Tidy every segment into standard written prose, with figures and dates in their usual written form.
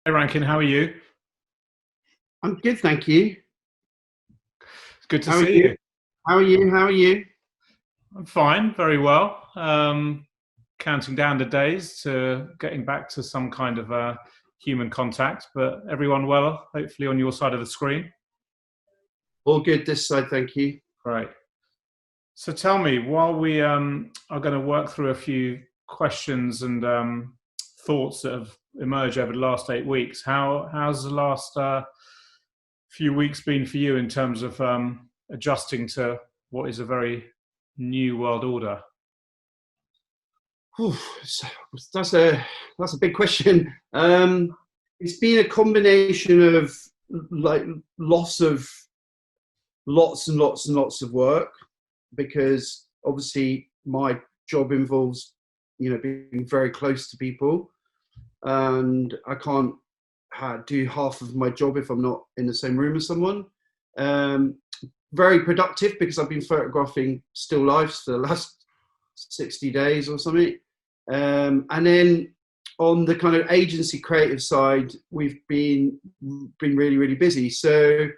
Hey Rankin, how are you? I'm good, thank you. It's good to How are see you? you. How are you? How are you? I'm fine, very well. Counting down the days to getting back to some kind of human contact, but everyone well, hopefully on your side of the screen. All good this side, thank you. Great. So tell me, while we are going to work through a few questions and thoughts that have emerged over the last 8 weeks, how's the last few weeks been for you in terms of adjusting to what is a very new world order? Whew, so that's a that's a big question. It's been a combination of like loss of lots and lots and lots of work because obviously my job involves being very close to people, and I can't do half of my job if I'm not in the same room as someone. Um, Very productive because I've been photographing still lifes for the last 60 days or something. And then on the kind of agency creative side, we've been really, really busy. So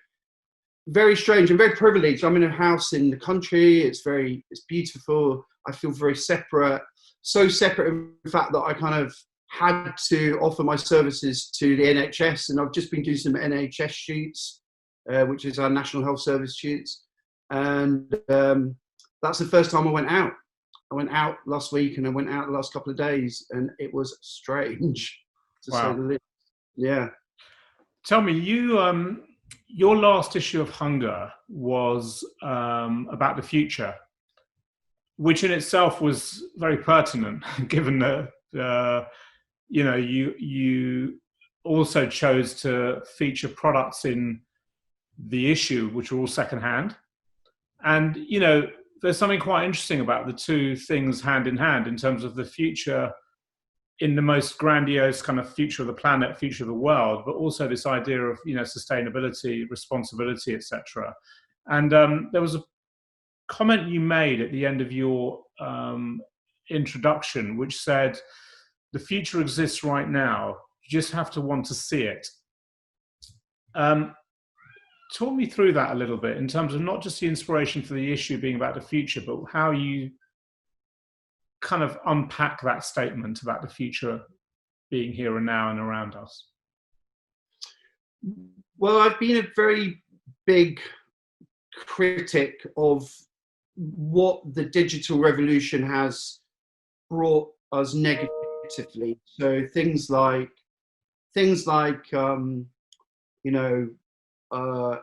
very strange. I'm very privileged. I'm in a house in the country. It's beautiful. I feel very separate. So separate in fact that I kind of had to offer my services to the NHS, and I've just been doing some NHS shoots, which is our National Health Service shoots, and that's the first time I went out. I went out last week, and I went out the last couple of days, and it was strange, to say the Wow. least. Yeah. Tell me, your last issue of Hunger was about the future, which in itself was very pertinent, given that you also chose to feature products in the issue which are all secondhand, and there's something quite interesting about the two things hand in hand in terms of the future in the most grandiose kind of future of the planet, future of the world, but also this idea of sustainability, responsibility, etc. And there was a comment you made at the end of your introduction, which said, "The future exists right now. You just have to want to see it." Um, Talk me through that a little bit in terms of not just the inspiration for the issue being about the future, but how you kind of unpack that statement about the future being here and now and around us. Well, I've been a very big critic of what the digital revolution has brought us negatively. So things like you know uh,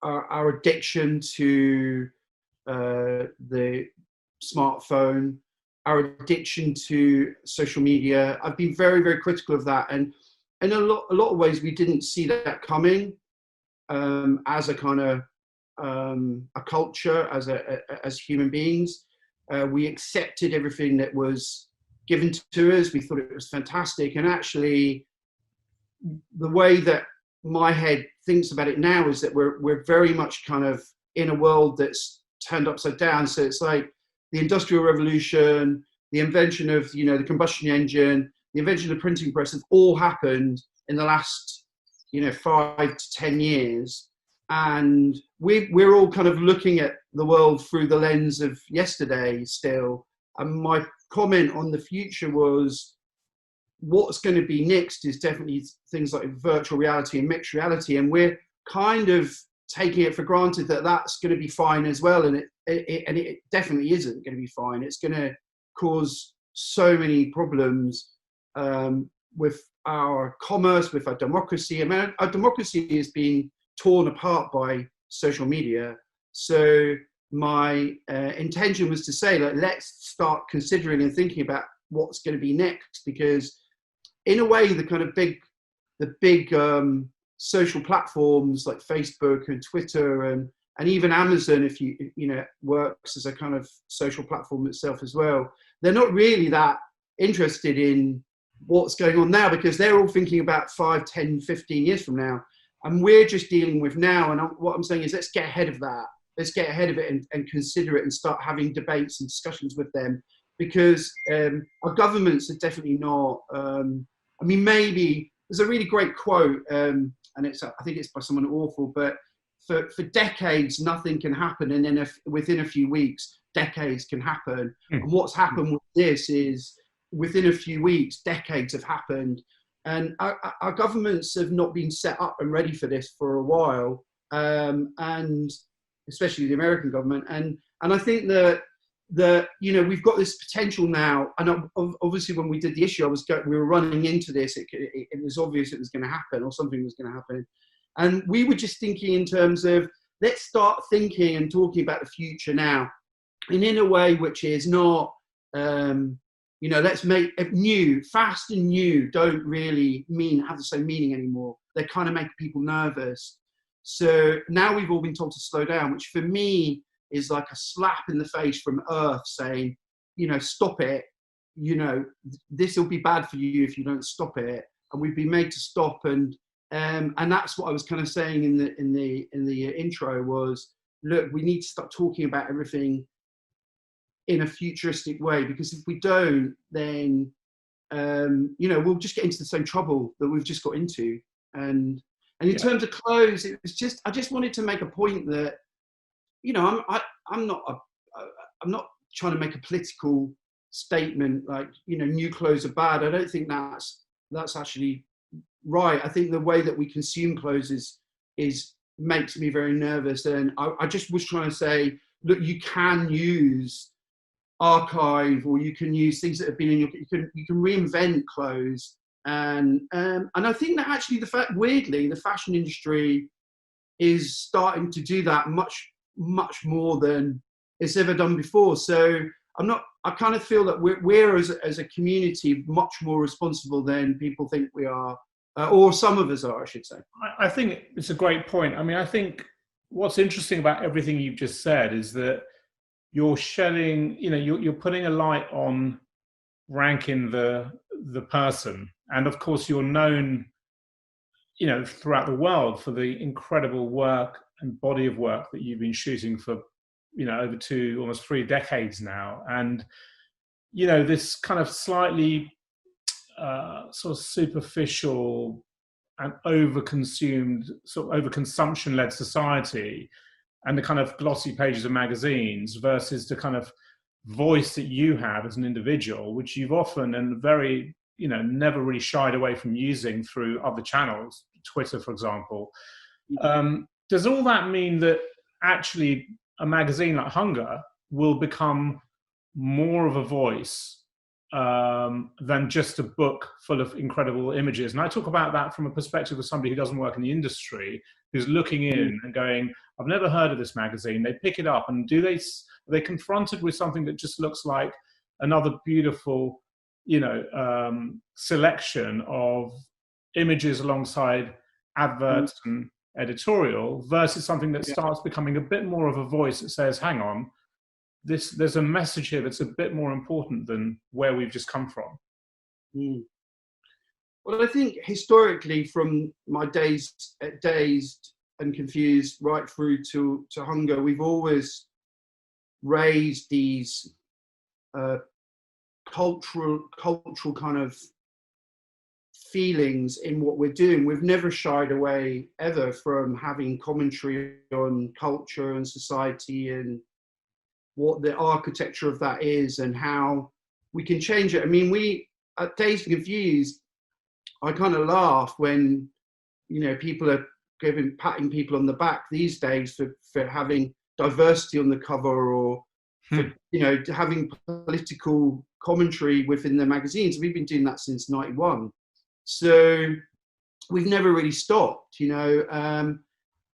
our addiction to the smartphone, our addiction to social media. I've been very, very critical of that, and in a lot of ways, we didn't see that coming as a kind of a culture, as human beings. We accepted everything that was given to us. We thought it was fantastic, and actually, the way that my head thinks about it now is that we're very much kind of in a world that's turned upside down. So it's like the Industrial Revolution, the invention of the combustion engine, the invention of the printing press have all happened in the last 5 to 10 years, and we're all kind of looking at the world through the lens of yesterday still. And my comment on the future was, what's going to be next is definitely things like virtual reality and mixed reality, and we're kind of taking it for granted that that's going to be fine as well, and it definitely isn't going to be fine. It's going to cause so many problems with our commerce, with our democracy. I mean, our democracy is being torn apart by social media. So my intention was to say, like, let's start considering and thinking about what's going to be next, because in a way, the big social platforms like Facebook and Twitter and even Amazon, if works as a kind of social platform itself as well. They're not really that interested in what's going on now, because they're all thinking about 5, 10, 15 years from now. And we're just dealing with now. And what I'm saying is, let's get ahead of that. Let's get ahead of it and consider it and start having debates and discussions with them, because our governments are definitely not. I mean, maybe there's a really great quote, and I think it's by someone awful, but for decades nothing can happen, and then within a few weeks decades can happen. And what's happened with this is within a few weeks decades have happened, and our governments have not been set up and ready for this for a while, and especially the American government. And I think that we've got this potential now. And obviously, when we did the issue, we were running into this. It was obvious it was going to happen, or something was going to happen. And we were just thinking in terms of, let's start thinking and talking about the future now, and in a way which is not, let's make it new. Fast and new don't really have the same meaning anymore. They kind of make people nervous. So now we've all been told to slow down, which for me is like a slap in the face from Earth saying, stop it. This will be bad for you if you don't stop it. And we've been made to stop. And that's what I was kind of saying in the intro was, look, we need to start talking about everything in a futuristic way, because if we don't, then we'll just get into the same trouble that we've just got into. And in terms of clothes, it was just, I just wanted to make a point that, I'm not trying to make a political statement like, new clothes are bad. I don't think that's actually right. I think the way that we consume clothes is makes me very nervous. And I just was trying to say, look, you can use archive, or you can use things that have been in you can reinvent clothes. And I think that actually weirdly, the fashion industry is starting to do that much more than it's ever done before. So I kind of feel that we're as a community much more responsible than people think we are, or some of us are, I should say. I think it's a great point. I mean, I think what's interesting about everything you've just said is that you're shedding, you're putting a light on Rankin, the person. And of course, you're known, throughout the world for the incredible work and body of work that you've been shooting for, over almost 3 decades now. And, this kind of slightly sort of superficial and overconsumed, sort of overconsumption-led society, and the kind of glossy pages of magazines versus the kind of voice that you have as an individual, which you've often and very, never really shied away from using through other channels, Twitter, for example. Does all that mean that actually a magazine like Hunger will become more of a voice than just a book full of incredible images? And I talk about that from a perspective of somebody who doesn't work in the industry, who's looking in and going, I've never heard of this magazine. They pick it up, and are they confronted with something that just looks like another beautiful, selection of images alongside adverts and editorial, versus something that starts becoming a bit more of a voice that says, hang on, there's a message here that's a bit more important than where we've just come from? Well, I think historically, from my days at Dazed and Confused right through to Hunger, we've always raised these cultural kind of feelings in what we're doing. We've never shied away ever from having commentary on culture and society and what the architecture of that is and how we can change it. I mean, we at Dazed and Confused, I kind of laugh when people are patting people on the back these days for having diversity on the cover, or for having political commentary within their magazines. We've been doing that since '91, so we've never really stopped.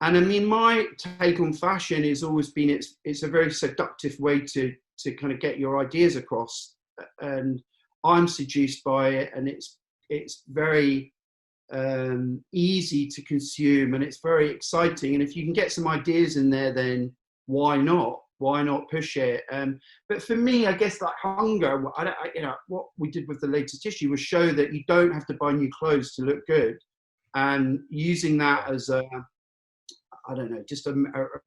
And I mean, my take on fashion has always been it's a very seductive way to kind of get your ideas across, and I'm seduced by it, and it's very easy to consume, and it's very exciting. And if you can get some ideas in there, then why not push it? But for me, I guess like Hunger, what we did with the latest issue was show that you don't have to buy new clothes to look good, and using that as just a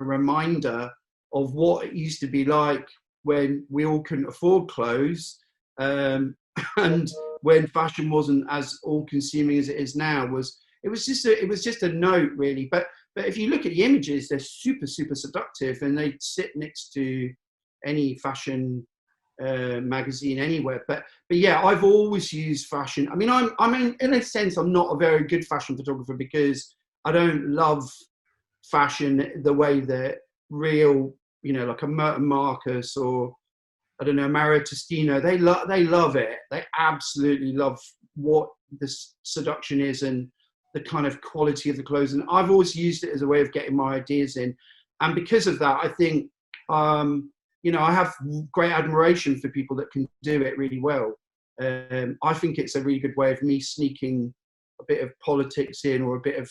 reminder of what it used to be like when we all couldn't afford clothes. And when fashion wasn't as all-consuming as it is now. It was just a note, really. But if you look at the images, they're super seductive, and they sit next to any fashion magazine anywhere. But yeah, I've always used fashion. I mean, I'm in a sense, I'm not a very good fashion photographer because I don't love fashion the way that real, like a Merton Marcus or, I don't know, Mario Testino, they love it. They absolutely love what the seduction is and the kind of quality of the clothes. And I've always used it as a way of getting my ideas in. And because of that, I think, I have great admiration for people that can do it really well. I think it's a really good way of me sneaking a bit of politics in, or a bit of,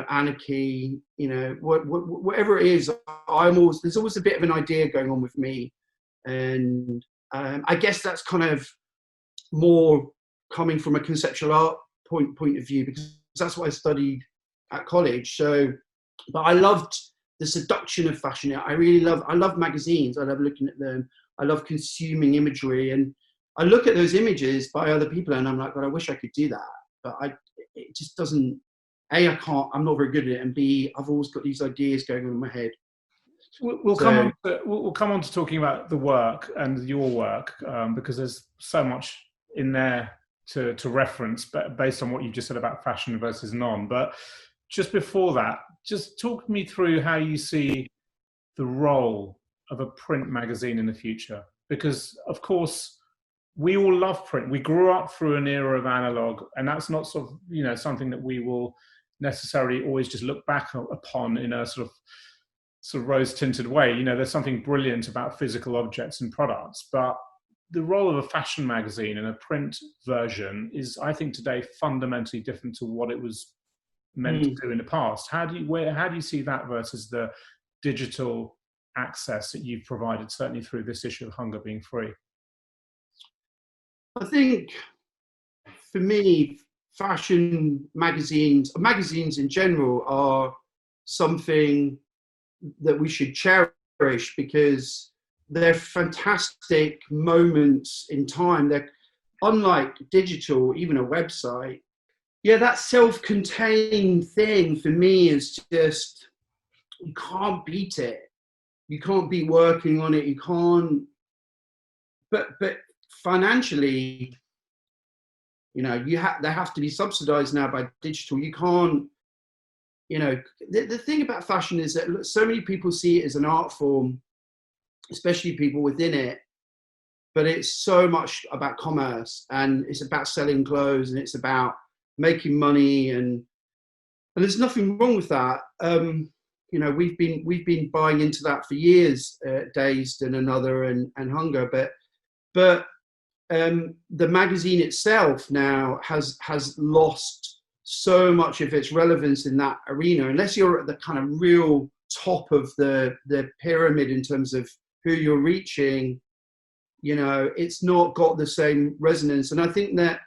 anarchy, whatever it is. There's always a bit of an idea going on with me. And I guess that's kind of more coming from a conceptual art point of view, because that's what I studied at college. So, but I loved the seduction of fashion. I love magazines. I love looking at them. I love consuming imagery, and I look at those images by other people, and I'm like, God, I wish I could do that, but it just doesn't. A, I can't. I'm not very good at it, and B, I've always got these ideas going on in my head. We'll come on to talking about the work and your work, because there's so much in there to reference, but based on what you just said about fashion versus non. But just before that, just talk me through how you see the role of a print magazine in the future. Because, of course, we all love print. We grew up through an era of analog, and that's not sort of, something that we will necessarily always just look back upon in a sort of rose-tinted way. There's something brilliant about physical objects and products, but the role of a fashion magazine in a print version is, I think, today fundamentally different to what it was meant to do in the past. How do you see that versus the digital access that you've provided, certainly through this issue of Hunger Being Free? I think, for me, fashion magazines in general are something that we should cherish, because they're fantastic moments in time. They're unlike digital, even a website. Yeah, that self-contained thing for me is just, you can't beat it. You can't beat working on it. You can't. But financially, they have to be subsidized now by digital. You can't. The thing about fashion is that so many people see it as an art form, especially people within it, but it's so much about commerce, and it's about selling clothes, and it's about making money, and there's nothing wrong with that. We've been buying into that for years, Dazed and Another and Hunger, but the magazine itself now has lost so much of its relevance in that arena, unless you're at the kind of real top of the pyramid in terms of who you're reaching. It's not got the same resonance. And I think that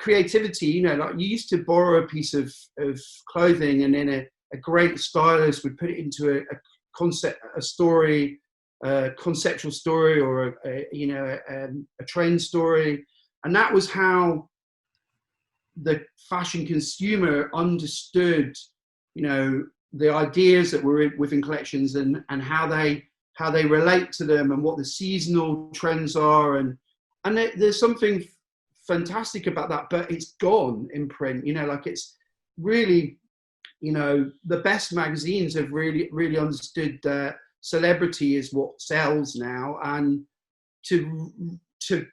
creativity, like you used to borrow a piece of clothing, and then a great stylist would put it into a story, a conceptual story, or a trend story, and that was how the fashion consumer understood, the ideas that were within collections, and how they relate to them, and what the seasonal trends are, and there's something fantastic about that. But it's gone in print. It's really, the best magazines have really understood that celebrity is what sells now, and to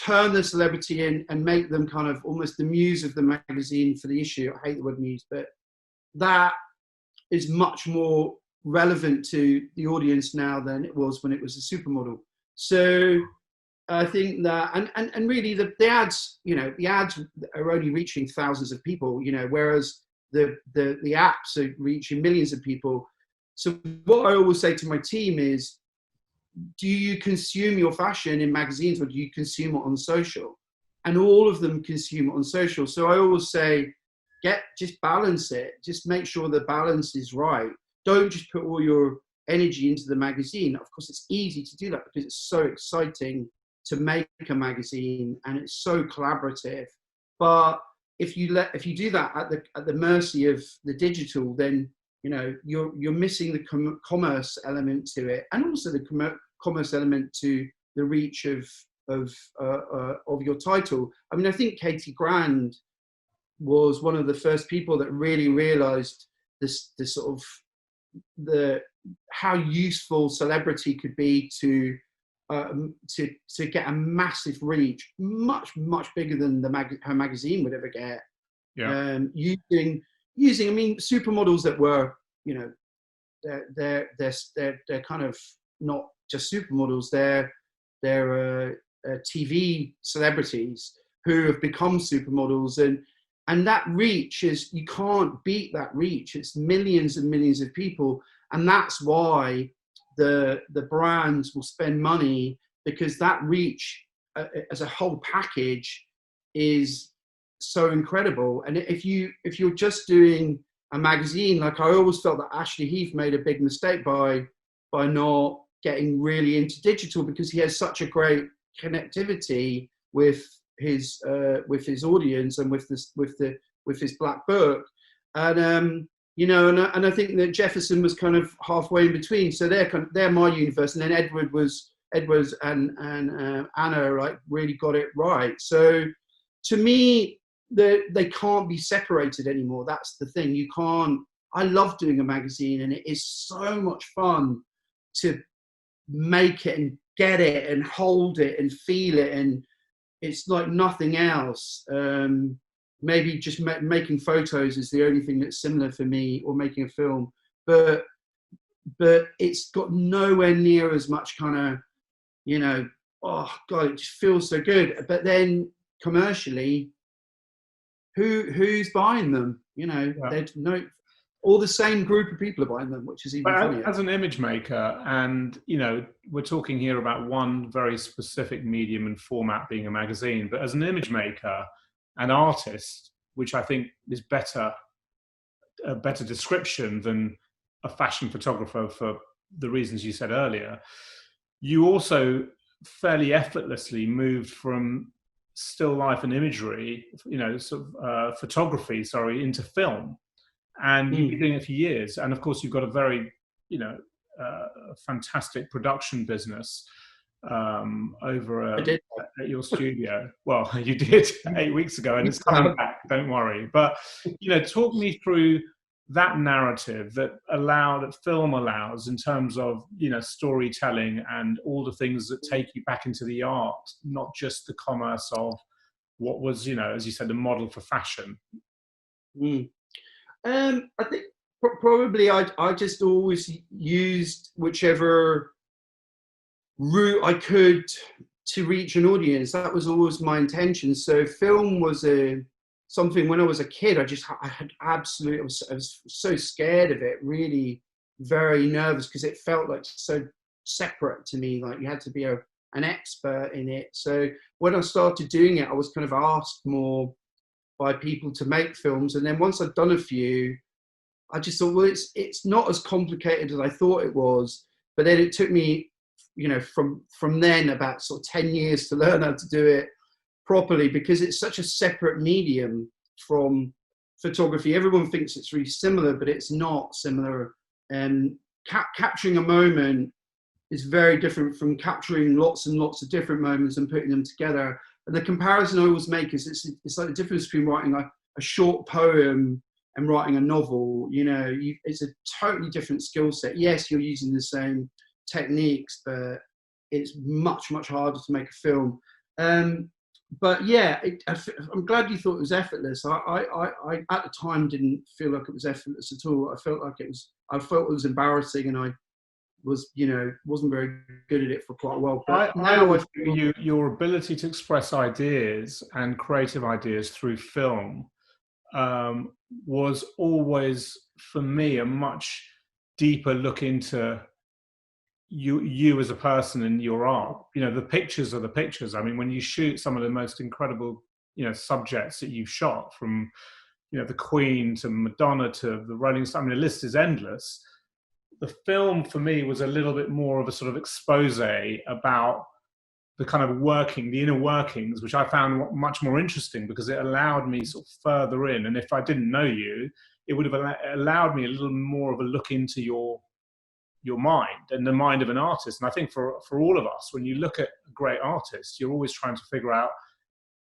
turn the celebrity in and make them kind of almost the muse of the magazine for the issue. I hate the word muse, but that is much more relevant to the audience now than it was when it was a supermodel. So I think that, and really the ads, the ads are only reaching thousands of people, whereas the apps are reaching millions of people. So what I always say to my team is, do you consume your fashion in magazines, or do you consume it on social? And all of them consume it on social. So I always say, just balance it. Just make sure the balance is right. Don't just put all your energy into the magazine. Of course, it's easy to do that because it's so exciting to make a magazine, and it's so collaborative. But if you do that at the mercy of the digital, then you're missing the commerce element to it, and also the commerce element to the reach of your title. I mean, I think Katie Grand was one of the first people that really realized this sort of how useful celebrity could be to get a massive reach, much bigger than her magazine would ever get. Yeah. Using, I mean, supermodels that were, they're kind of not just supermodels. They're TV celebrities who have become supermodels, and that reach is, you can't beat that reach. It's millions and millions of people, and that's why the brands will spend money, because that reach as a whole package is so incredible. And if you're just doing a magazine, like, I always felt that Ashley Heath made a big mistake by not getting really into digital, because he has such a great connectivity with his audience and with his black book, and and I think that Jefferson was kind of halfway in between. So they're my universe, and then Edwards and Anna really got it right. So to me, they can't be separated anymore. That's the thing. You can't. I love doing a magazine, and it is so much fun to make it and get it and hold it and feel it, and it's like nothing else. Maybe just making photos is the only thing that's similar for me, or making a film, but it's got nowhere near as much kind of, oh God, it just feels so good. But then commercially, who's buying them? Yeah. There's all the same group of people are buying them, which is even funnier. As an image maker, and we're talking here about one very specific medium and format being a magazine, but as an image maker, an artist, which I think is a better description than a fashion photographer for the reasons you said earlier, you also fairly effortlessly moved from still life and imagery, photography, into film. And you've been doing it for years. And of course, you've got a very, fantastic production business over at your studio. Well, you did 8 weeks ago, and it's coming back. Don't worry. But talk me through that narrative that film allows, in terms of storytelling and all the things that take you back into the art, not just the commerce of what was, as you said, the model for fashion. I think probably I just always used whichever route I could to reach an audience. That was always my intention. So film was something when I was a kid. I was so scared of it, really very nervous, because it felt like so separate to me. Like you had to be an expert in it. So when I started doing it, I was kind of asked more by people to make films, and then once I'd done a few, I just thought, well, it's not as complicated as I thought it was. But then it took me, from then about sort of 10 years to learn how to do it properly, because it's such a separate medium from photography. Everyone thinks it's really similar, but it's not similar. And capturing a moment is very different from capturing lots and lots of different moments and putting them together. And the comparison I always make is it's like the difference between writing a short poem and writing a novel. It's a totally different skill set. Yes, you're using the same techniques, but it's much, much harder to make a film. But yeah, I'm glad you thought it was effortless. I at the time didn't feel like it was effortless at all. I felt it was embarrassing, and I was, wasn't very good at it for quite a while. But now I feel your ability to express ideas and creative ideas through film was always, for me, a much deeper look into you as a person and your art. The pictures are the pictures. I mean, when you shoot some of the most incredible, subjects that you've shot, from, the Queen to Madonna to the Rolling Stones, I mean, the list is endless. The film for me was a little bit more of a sort of expose about the kind of the inner workings, which I found much more interesting because it allowed me sort of further in. And if I didn't know you, it would have allowed me a little more of a look into your mind and the mind of an artist. And I think for all of us, when you look at a great artist, you're always trying to figure out,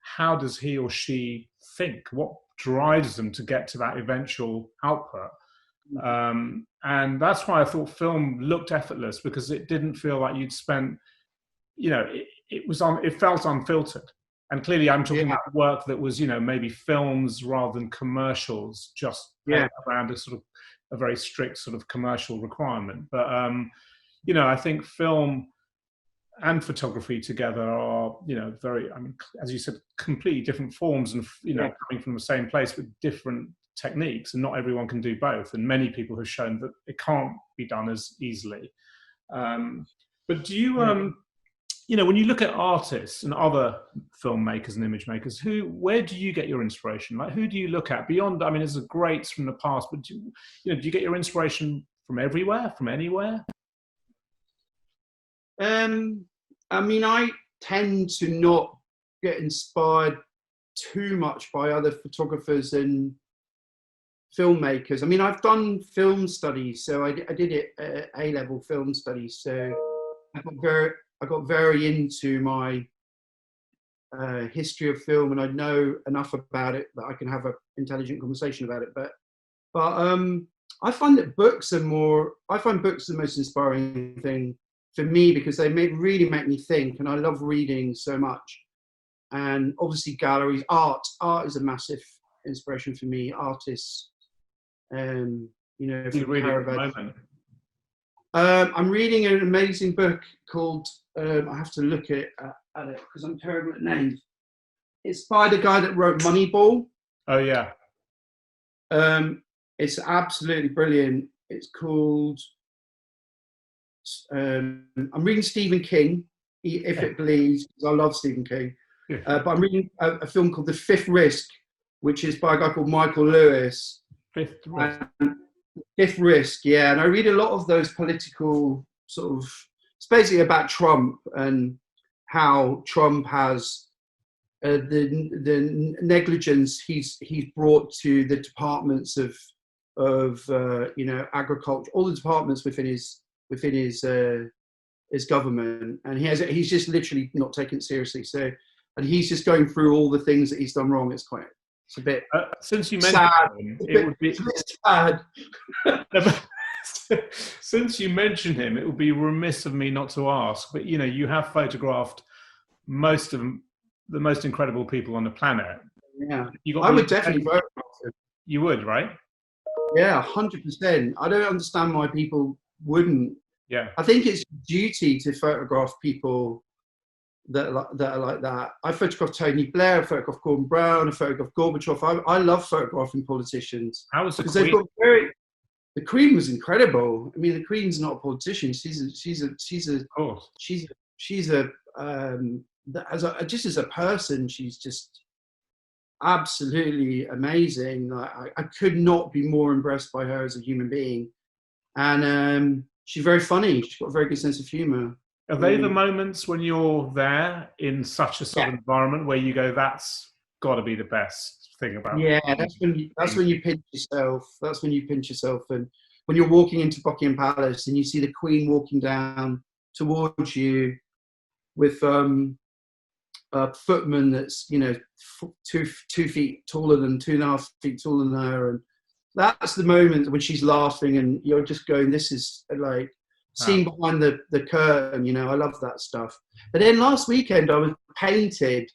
how does he or she think? What drives them to get to that eventual output? And that's why I thought film looked effortless, because it didn't feel like you'd spent, it felt unfiltered. And clearly I'm talking about work that was, maybe films rather than commercials, just around a sort of a very strict sort of commercial requirement. But, I think film and photography together are, very, as you said, completely different forms and, coming from the same place with different techniques, and not everyone can do both. And many people have shown that it can't be done as easily. But do you, when you look at artists and other filmmakers and image makers, where do you get your inspiration? Like, who do you look at beyond? There's greats from the past, but do you get your inspiration from everywhere, from anywhere? I tend to not get inspired too much by other photographers and filmmakers. I've done film studies, so I did it at A-level film studies. So I got very into my history of film, and I know enough about it that I can have an intelligent conversation about it. But I find that books the most inspiring thing for me, because they really make me think, and I love reading so much. And obviously galleries, art is a massive inspiration for me. Artists, from Caravage. I'm reading an amazing book called, I have to look at it because I'm terrible at names. It's by the guy that wrote Moneyball. Oh yeah. It's absolutely brilliant. It's called, I'm reading Stephen King, If It Bleeds, because I love Stephen King. But I'm reading a film called The Fifth Risk, which is by a guy called Michael Lewis. Fifth Risk, yeah. And I read a lot of those political it's basically about Trump and how Trump has the negligence he's brought to the departments of agriculture, all the departments within his government, and he's just literally not taken it seriously. So, and he's just going through all the things that he's done wrong. It's a bit since you mentioned him, it would be sad. Since you mentioned him, it would be remiss of me not to ask. But you have photographed most of the most incredible people on the planet. Yeah, I would definitely photograph him. You would, right? Yeah, 100%. I don't understand why people wouldn't. Yeah, I think it's duty to photograph people that are like that. I photographed Tony Blair, I photographed Gordon Brown, I photographed Gorbachev. I love photographing politicians. How was the Queen? They've got the Queen was incredible. The Queen's not a politician. She's as a person, she's just absolutely amazing. I could not be more impressed by her as a human being. And she's very funny. She's got a very good sense of humor. Are they the moments when you're there in such a sort of environment where you go, that's got to be the best thing about it? Yeah, that's when you pinch yourself. That's when you pinch yourself. And when you're walking into Buckingham Palace and you see the Queen walking down towards you with a footman that's 2 feet taller than 2.5 feet taller than her, and that's the moment when she's laughing and you're just going, this is like seen behind the curtain. I love that stuff. But then last weekend I was painted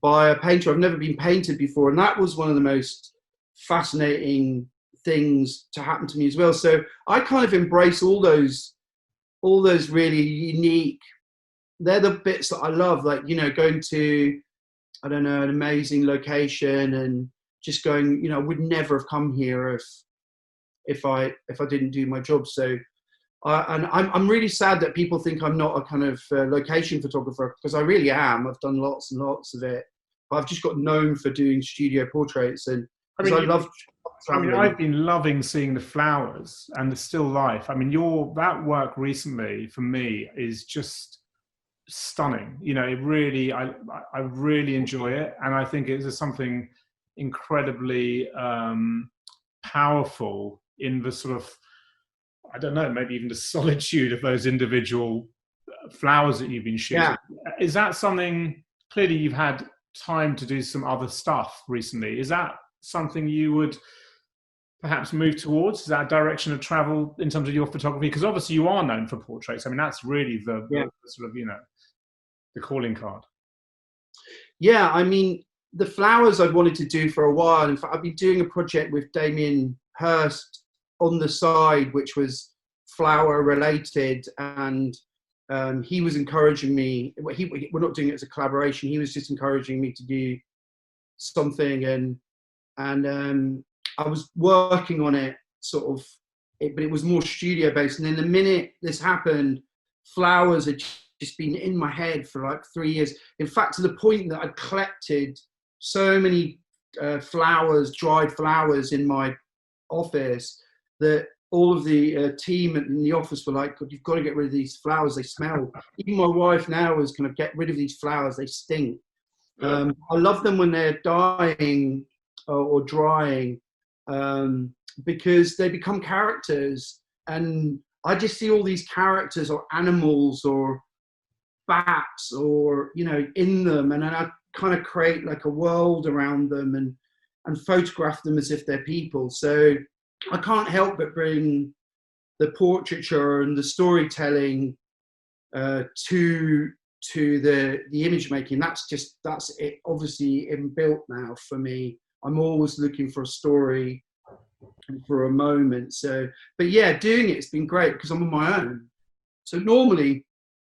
by a painter I've never been painted before, and that was one of the most fascinating things to happen to me as well. So I kind of embrace all those really unique, they're the bits that I love, like going to, I don't know, an amazing location and just going, I would never have come here if I didn't do my job. So I'm really sad that people think I'm not a kind of location photographer, because I really am. I've done lots and lots of it. I've just got known for doing studio portraits, and I love traveling. I've been loving seeing the flowers and the still life. That work recently for me is just stunning. You know, it really, I really enjoy it, and I think it is something incredibly powerful in the sort of, I don't know, maybe even the solitude of those individual flowers that you've been shooting. Yeah. Is that something? Clearly, you've had time to do some other stuff recently. Is that something you would perhaps move towards? Is that a direction of travel in terms of your photography? Because obviously you are known for portraits. I mean, that's really Yeah. the sort of, you know, the calling card. Yeah, I mean, the flowers I've wanted to do for a while. In fact, I've been doing a project with Damien Hirst on the side, which was flower related, and he was encouraging me. We're not doing it as a collaboration. He was just encouraging me to do something, and I was working on it sort of, but it was more studio based. And then the minute this happened, flowers had just been in my head for like 3 years. In fact, to the point that I'd collected so many flowers, dried flowers in my office, that all of the team in the office were like, "You've got to get rid of these flowers. They smell." Even my wife now is kind of, "Get rid of these flowers. They stink." I love them when they're dying or drying, because they become characters, and I just see all these characters or animals or bats or, you know, in them, and then I kind of create like a world around them and photograph them as if they're people. So I can't help but bring the portraiture and the storytelling to the image making. That's it, obviously inbuilt now for me. I'm always looking for a story for a moment. So, but yeah, doing it's been great because I'm on my own. So normally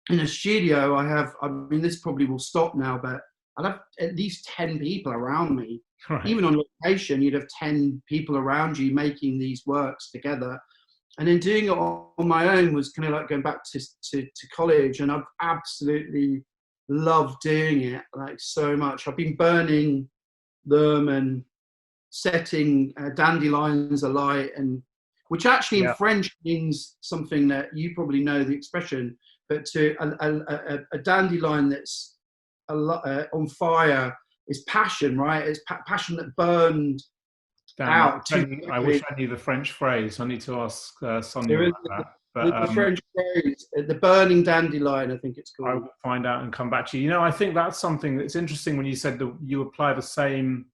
in a studio, I mean, this probably will stop now, but I'd have at least 10 people around me. Right. Even on location, you'd have 10 people around you making these works together. And then doing it on my own was kind of like going back to college, and I've absolutely loved doing it, like, so much. I've been burning them and setting dandelions alight, and which actually in French means something that you probably know the expression, but to a dandelion that's on fire is passion, right? It's passion that burned out. I wish I knew the French phrase. I need to ask Sonia about that. But the French phrase, the burning dandelion, I think it's called. I will find out and come back to you. You know, I think that's something that's interesting when you said that you apply the same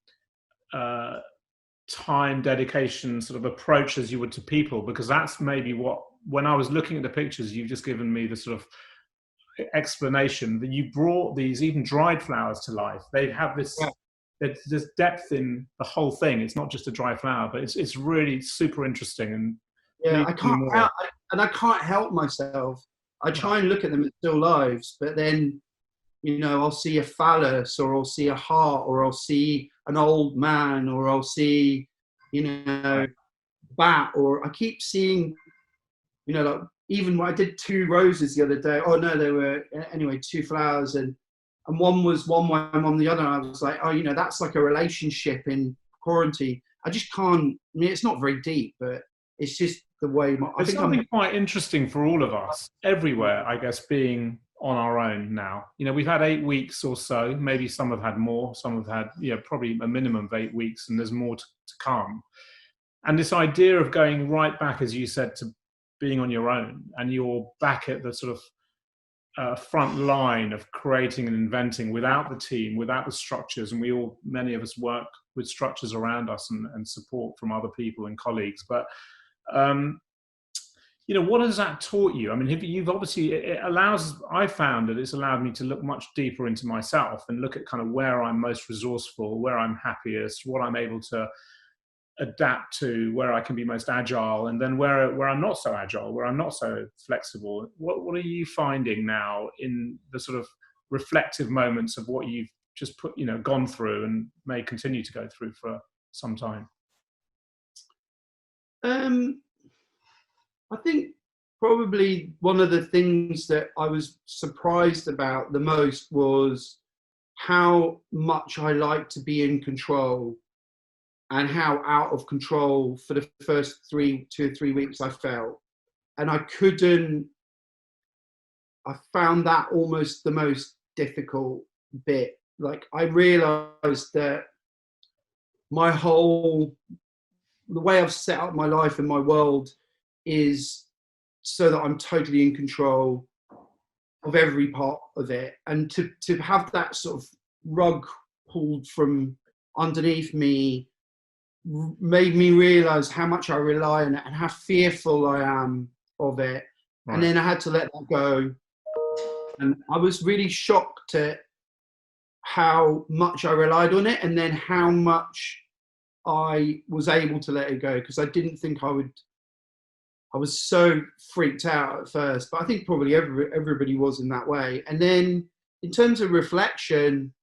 time, dedication, sort of approach as you would to people, because that's maybe what, when I was looking at the pictures, you've just given me the sort of explanation that you brought these even dried flowers to life. They have this, there's depth in the whole thing. It's not just a dry flower, but it's really super interesting. And yeah, I can't help myself. I try and look at them as still lives, but then, you know, I'll see a phallus, or I'll see a heart, or I'll see an old man, or I'll see, you know, bat, or I keep seeing, you know, like, even when I did 2 roses the other day. Oh no, they were, anyway, 2 flowers, and one was one way, I'm on the other. I was like, oh, you know, that's like a relationship in quarantine. I just can't. I mean, it's not very deep, but it's just the way. It's something quite interesting for all of us everywhere, I guess, being on our own now. You know, we've had 8 weeks or so. Maybe some have had more. Some have had, you know, probably a minimum of 8 weeks, and there's more to come. And this idea of going right back, as you said, to being on your own, and you're back at the sort of front line of creating and inventing without the team, without the structures. And many of us work with structures around us and support from other people and colleagues. But you know, what has that taught you? I mean, you've obviously, I found that it's allowed me to look much deeper into myself and look at kind of where I'm most resourceful, where I'm happiest, what I'm able to adapt to, where I can be most agile, and then where I'm not so agile, where I'm not so flexible. What are you finding now in the sort of reflective moments of what you've just gone through and may continue to go through for some time? I think probably one of the things that I was surprised about the most was how much I like to be in control, and how out of control for the first 2 or 3 weeks I felt. And I couldn't I found that almost the most difficult bit. Like, I realized that the way I've set up my life and my world is so that I'm totally in control of every part of it. And to have that sort of rug pulled from underneath me made me realize how much I rely on it and how fearful I am of it. Right. And then I had to let that go. And I was really shocked at how much I relied on it, and then how much I was able to let it go, because I didn't think I would. I was so freaked out at first, but I think probably everybody was in that way. And then in terms of reflection,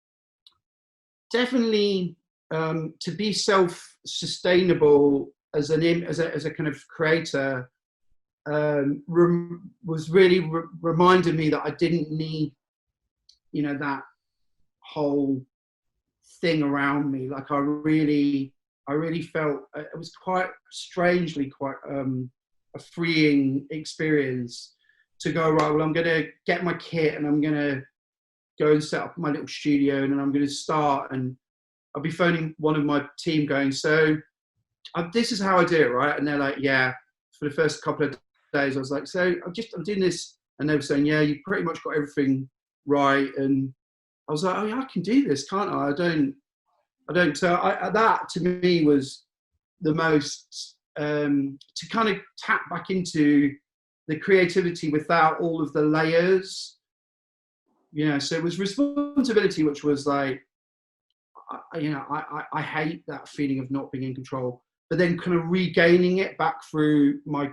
definitely to be self-sustainable as a kind of creator was really reminded me that I didn't need, that whole thing around me. Like, I really felt it was quite strangely quite a freeing experience to go, right, well, I'm going to get my kit and I'm going to go and set up my little studio, and then I'm going to start, and I'll be phoning one of my team going, so this is how I do it, right? And they're like, yeah. For the first couple of days I was like, so I'm doing this, and they were saying, yeah, you pretty much got everything right. And I was like, oh yeah, I can do this, can't I? I don't. So that to me was the most to kind of tap back into the creativity without all of the layers, So it was responsibility, which was like, I hate that feeling of not being in control, but then kind of regaining it back through my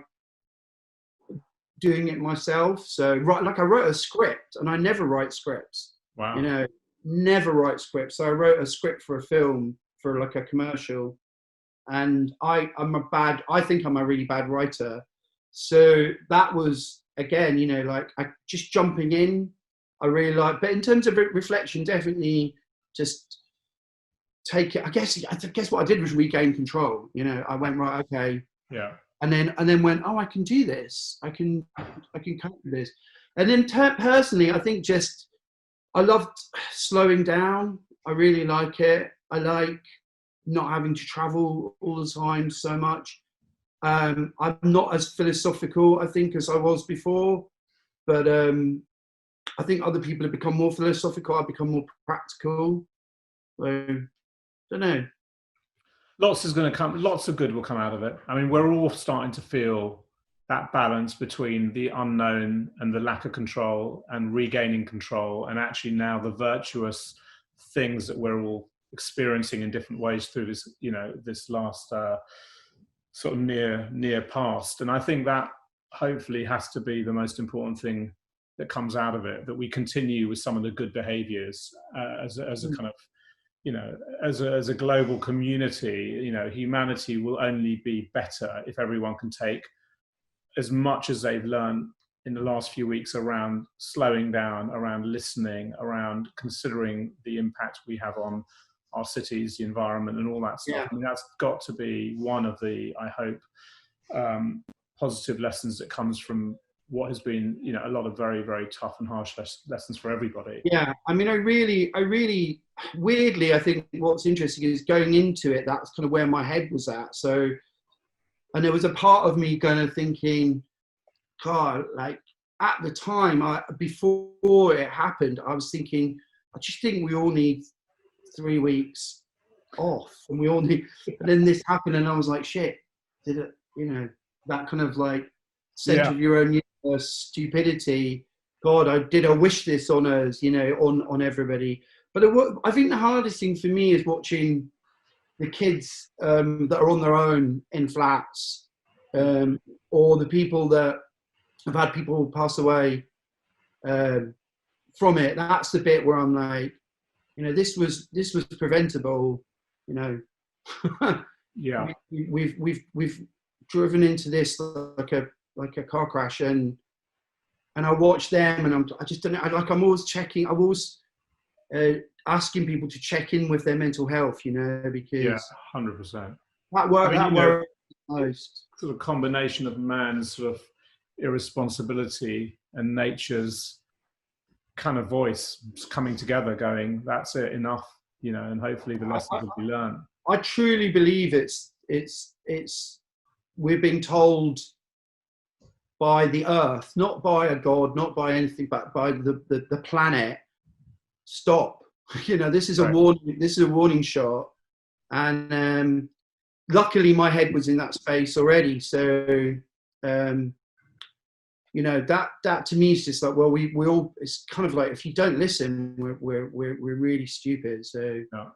doing it myself. So I wrote a script, and I never write scripts. Wow. Never write scripts. So I wrote a script for a film, for like a commercial, and I think I'm a really bad writer. So that was, again, like, I just jumping in, I really like. But in terms of reflection, definitely just take it. I guess what I did was regain control. I went, right, okay, yeah, and then went, oh, I can do this. I can cope with this. And then personally, I think I loved slowing down. I really like it. I like not having to travel all the time so much. I'm not as philosophical, I think, as I was before, but I think other people have become more philosophical. I've become more practical. So, don't know. Lots of good will come out of it. I mean, we're all starting to feel that balance between the unknown and the lack of control, and regaining control, and actually now the virtuous things that we're all experiencing in different ways through this, this last sort of near past. And I think that hopefully has to be the most important thing that comes out of it, that we continue with some of the good behaviors as a kind of, as a global community. Humanity will only be better if everyone can take as much as they've learned in the last few weeks around slowing down, around listening, around considering the impact we have on our cities, the environment, and all that stuff. Yeah. I mean, that's got to be one of the, I hope, positive lessons that comes from what has been, a lot of very, very tough and harsh lessons for everybody. Yeah, I mean, I really, weirdly, I think what's interesting is going into it, that's kind of where my head was at. So, and there was a part of me kind of thinking, God, like, at the time, before it happened, I was thinking, I just think we all need 3 weeks off, and we all need, and then this happened, and I was like, shit, did it, that kind of like sense of your own stupidity. God, I wish this on us, on everybody. But I think the hardest thing for me is watching the kids that are on their own in flats, or the people that have had people pass away from it. That's the bit where I'm like, this was preventable. Yeah, we've driven into this like a car crash, and I watch them, and I just don't know. I'm always checking. I'm always asking people to check in with their mental health, because 100%. That works most. Sort of combination of man's sort of irresponsibility and nature's kind of voice coming together, going, that's it, enough, and hopefully the lessons will be learned. I truly believe we're being told by the earth, not by a god, not by anything, but by the planet, stop. This is a warning. This is a warning shot, and luckily my head was in that space already. So that to me is just like, well, we all. It's kind of like, if you don't listen, we're really stupid. So. Yeah.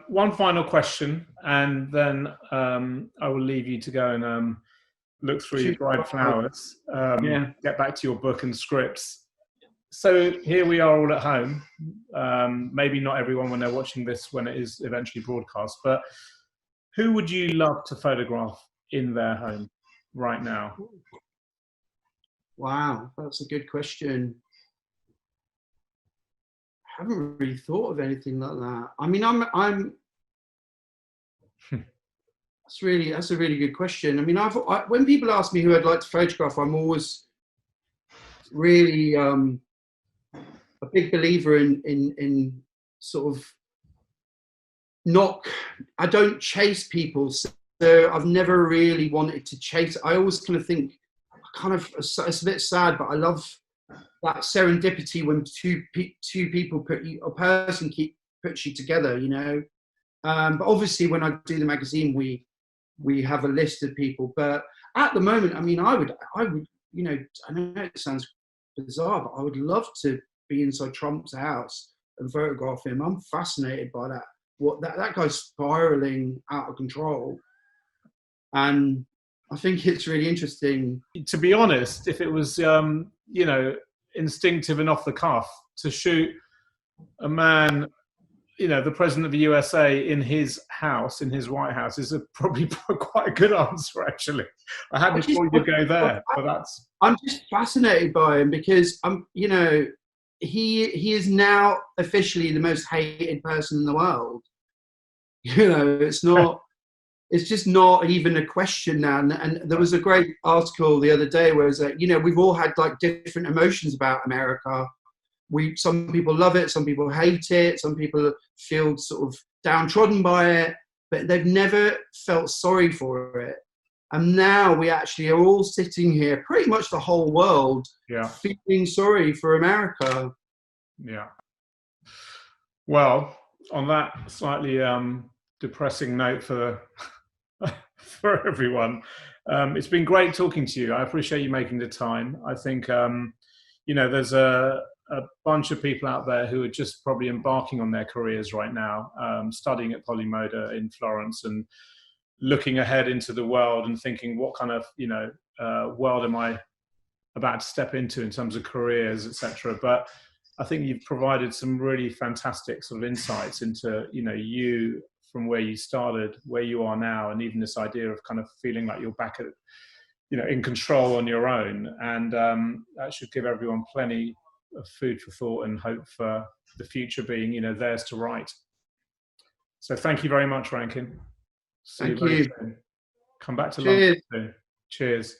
One final question, and then I will leave you to go and look through your dried flowers. Get back to your book and scripts. So here we are all at home. Maybe not everyone when they're watching this when it is eventually broadcast, but who would you love to photograph in their home right now? Wow, that's a good question. I haven't really thought of anything like that. I mean, that's a really good question. I mean, when people ask me who I'd like to photograph, I'm always really a big believer in sort of I don't chase people, so I've never really wanted to chase. I always kind of think, it's a bit sad, but I love that serendipity when two people a person puts you together, But obviously, when I do the magazine, we have a list of people. But at the moment, I mean, I would, I know it sounds bizarre, but I would love to be inside Trump's house and photograph him. I'm fascinated by that. That guy's spiraling out of control, and I think it's really interesting. To be honest, if it was, instinctive and off the cuff to shoot a man, the president of the USA in his house, in his White House, is probably quite a good answer, actually. I hadn't thought you'd go there, but I'm just fascinated by him because he is now officially the most hated person in the world. It's just not even a question now. And there was a great article the other day where it was like, we've all had like different emotions about America. Some people love it, some people hate it, some people feel sort of downtrodden by it, but they've never felt sorry for it. And now we actually are all sitting here, pretty much the whole world, feeling sorry for America. Yeah. Well, on that slightly depressing note for everyone, it's been great talking to you. I appreciate you making the time. I think there's a bunch of people out there who are just probably embarking on their careers right now, studying at Polymoda in Florence and looking ahead into the world and thinking, what kind of world am I about to step into in terms of careers, etc. But I think you've provided some really fantastic sort of insights into you from where you started, where you are now, and even this idea of kind of feeling like you're back at in control on your own. And that should give everyone plenty of food for thought and hope for the future being theirs to write. So thank you very much, Rankin. Thank you. Come back to London soon. Cheers.